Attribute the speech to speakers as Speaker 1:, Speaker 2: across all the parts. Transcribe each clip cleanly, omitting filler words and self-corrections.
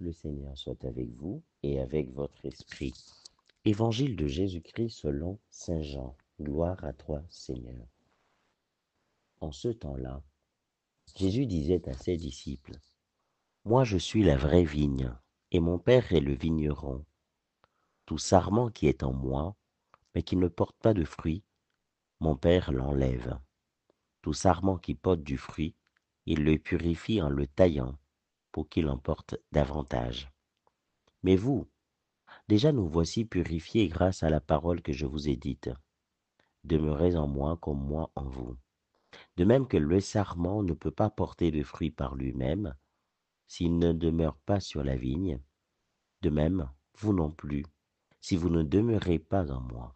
Speaker 1: Le Seigneur soit avec vous et avec votre esprit. Évangile de Jésus-Christ selon saint Jean. Gloire à toi, Seigneur. En ce temps-là, Jésus disait à ses disciples, moi je suis la vraie vigne, et mon Père est le vigneron. Tout sarment qui est en moi, mais qui ne porte pas de fruit, mon Père l'enlève. Tout sarment qui porte du fruit, il le purifie en le taillant, pour qu'il en porte davantage. Mais vous, déjà nous voici purifiés grâce à la parole que je vous ai dite. Demeurez en moi comme moi en vous. De même que le sarment ne peut pas porter de fruit par lui-même, s'il ne demeure pas sur la vigne, de même, vous non plus, si vous ne demeurez pas en moi.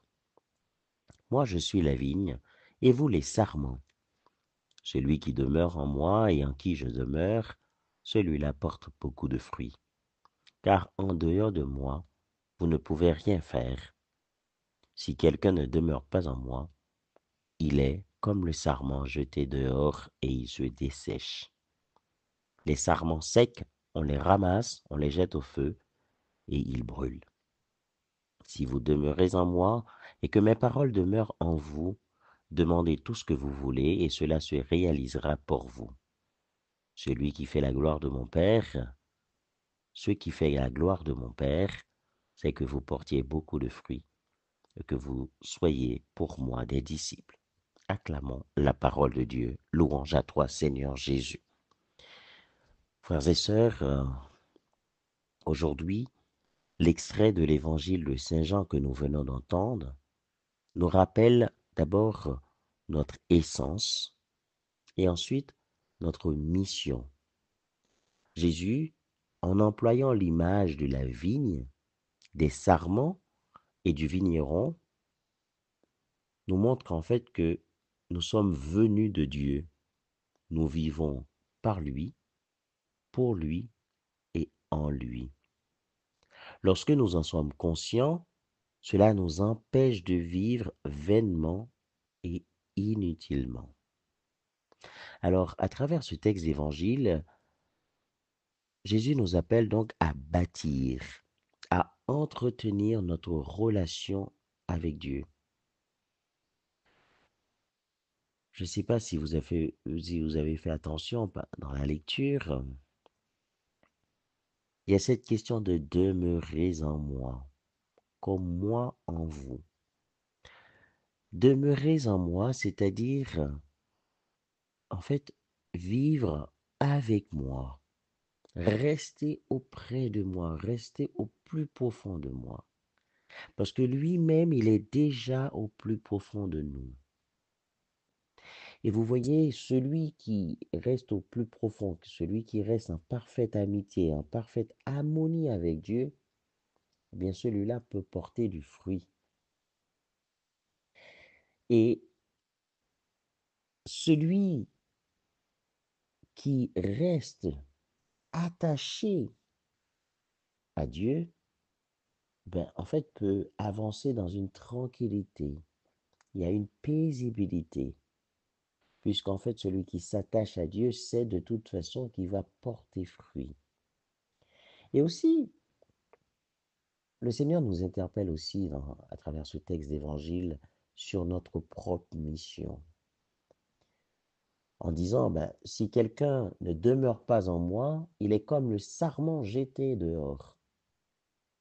Speaker 1: Moi je suis la vigne, et vous les sarments. Celui qui demeure en moi et en qui je demeure, celui-là porte beaucoup de fruits. Car en dehors de moi, vous ne pouvez rien faire. Si quelqu'un ne demeure pas en moi, il est comme le sarment jeté dehors et il se dessèche. Les sarments secs, on les ramasse, on les jette au feu et ils brûlent. Si vous demeurez en moi et que mes paroles demeurent en vous, demandez tout ce que vous voulez et cela se réalisera pour vous. Celui qui fait la gloire de mon Père, ce qui fait la gloire de mon Père, c'est que vous portiez beaucoup de fruits et que vous soyez pour moi des disciples. Acclamons la parole de Dieu. Louange à toi, Seigneur Jésus. Frères et sœurs, aujourd'hui, l'extrait de l'évangile de Saint Jean que nous venons d'entendre nous rappelle d'abord notre essence et ensuite notre mission. Jésus, en employant l'image de la vigne, des sarments et du vigneron, nous montre qu'en fait que nous sommes venus de Dieu. Nous vivons par lui, pour lui et en lui. Lorsque nous en sommes conscients, cela nous empêche de vivre vainement et inutilement. Alors, à travers ce texte d'évangile, Jésus nous appelle donc à bâtir, à entretenir notre relation avec Dieu. Je ne sais pas si vous avez fait attention dans la lecture, il y a cette question de demeurer en moi, comme moi en vous. Demeurez en moi, c'est-à-dire, en fait, vivre avec moi. Restez auprès de moi, restez au plus profond de moi. Parce que lui-même, il est déjà au plus profond de nous. Et vous voyez, celui qui reste au plus profond, celui qui reste en parfaite amitié, en parfaite harmonie avec Dieu, eh bien celui-là peut porter du fruit. Et celui qui reste attaché à Dieu, ben, en fait, peut avancer dans une tranquillité. Il y a une paisibilité, puisqu'en fait, celui qui s'attache à Dieu sait de toute façon qu'il va porter fruit. Et aussi, le Seigneur nous interpelle aussi à travers ce texte d'évangile sur notre propre mission, en disant, ben, si quelqu'un ne demeure pas en moi, il est comme le sarment jeté dehors.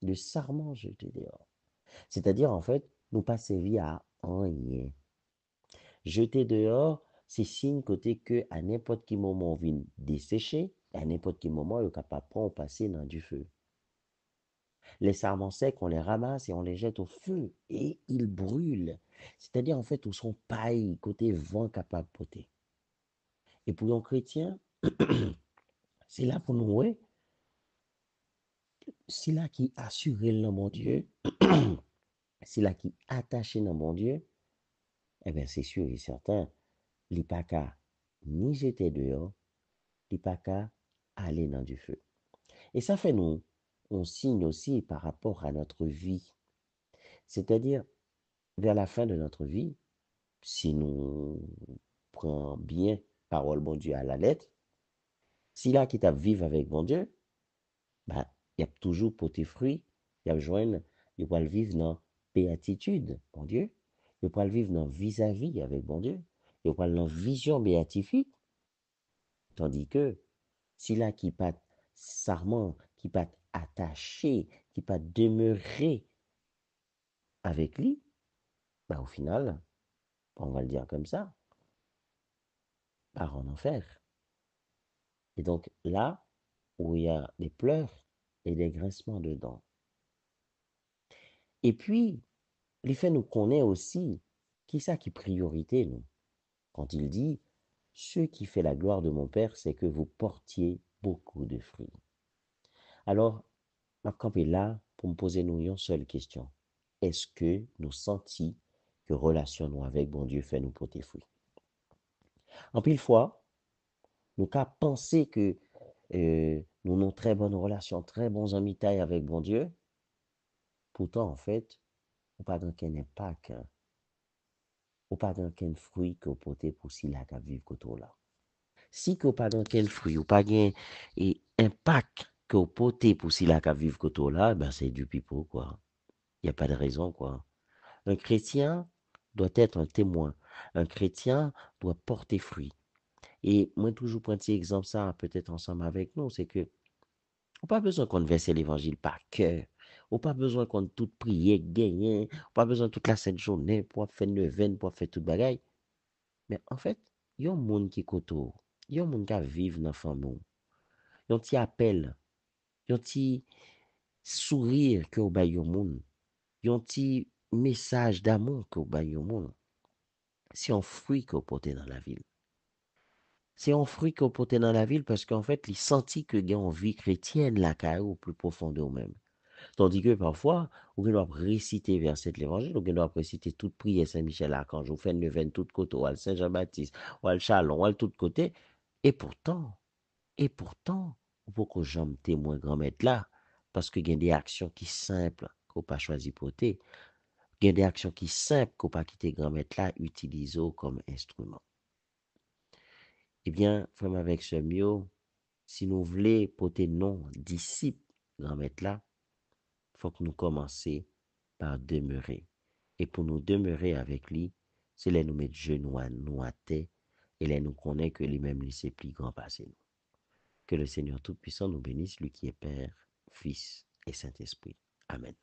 Speaker 1: Le sarment jeté dehors. C'est-à-dire, en fait, nous pas servi à rien. Jeter dehors, c'est signe côté que à n'importe quel moment on vient dessécher, à n'importe quel moment, le capable prend passer dans du feu. Les sarments secs, on les ramasse et on les jette au feu et ils brûlent. C'est-à-dire, en fait, où sont paille, côté vent capable de porter. Et pour un chrétien, c'est là pour nous, ouais, c'est là qui assure dans mon Dieu, c'est là qui attaché dans mon Dieu, eh bien, c'est sûr et certain, les pas qu'à ni jeter dehors, les pas qu'à aller dans du feu. Et ça fait nous, on signe aussi par rapport à notre vie. C'est-à-dire, vers la fin de notre vie, si nous prenons bien parole bon Dieu à la lettre, si là qui t'a vivre avec bon Dieu, bah, il y a toujours porté fruit, il y a joindre, il va le vivre dans béatitude, bon Dieu, il va le vivre dans vis-à-vis avec bon Dieu, il va dans vision béatifique, tandis que si là qui pas sarment, qui pas attaché, qui pas demeuré avec lui, bah, au final, on va le dire comme ça, part en enfer. Et donc là où il y a des pleurs et des grincements de dents. Et puis, les faits nous connaît aussi qui ça qui priorité, nous. Quand il dit, ce qui fait la gloire de mon Père, c'est que vous portiez beaucoup de fruits. Alors, ma campé là pour me poser nous une seule question. Est-ce que nous sentons que relation nous avec bon Dieu fait nous porter fruit? En pile fois, nous qu'à penser que nous avons très bonne relation, très bons amitiés avec bon Dieu. Pourtant, en fait, ou pas dans quel impact, hein, ou pas dans quel fruit que vous portez pour si la vivre autour là. Si que pas dans quel fruit ou pas gain et impact que vous portez pour si la vivre autour là, ben c'est du pipeau quoi. Il n'y a pas de raison quoi. Un chrétien doit être un témoin. Un chrétien doit porter fruit. Et moi toujours prendre cet exemple ça peut-être ensemble avec nous, c'est que on pas besoin qu'on verse l'évangile par cœur. On pas besoin qu'on tout prier, gagner. On pas besoin toute la sainte journée pour faire neuvaine, pour faire toute bagaille. Mais en fait, il y a un monde qui koto. Il y a un monde qui vivent dans la famille. Il y a un petit appel. Il y a un petit sourire que vous baillez au monde. Il y a un petit message d'amour que vous baillez au monde. C'est un fruit que vous portez dans la ville. C'est un fruit que vous portez dans la ville parce qu'en fait, il sentit que vous avez une vie chrétienne là, au plus profond de vous-même. Tandis que parfois, on doit réciter verset de l'évangile, on doit réciter toute prière Saint-Michel Archange, on fait neuvaine tout côté, ou Saint-Jean-Baptiste, ou al Chalon, ou al tout côté. Et pourtant, pour que j'aime témoin grand-maître là, parce que il y a des actions qui simples qu'on pas choisi pour te, il y a des actions qui simples qu'on pas quitter grand-maître là, utiliser comme instrument. Eh bien, frère avec ce mieux, si nous voulons porter non disciple grand-maître là, faut que nous commencer par demeurer. Et pour nous demeurer avec lui, c'est là nous mettre genoux à nous à terre et là nous connaît que lui-même lui c'est plus grand passé nous. Que le Seigneur Tout-Puissant nous bénisse, lui qui est Père, Fils et Saint-Esprit. Amen.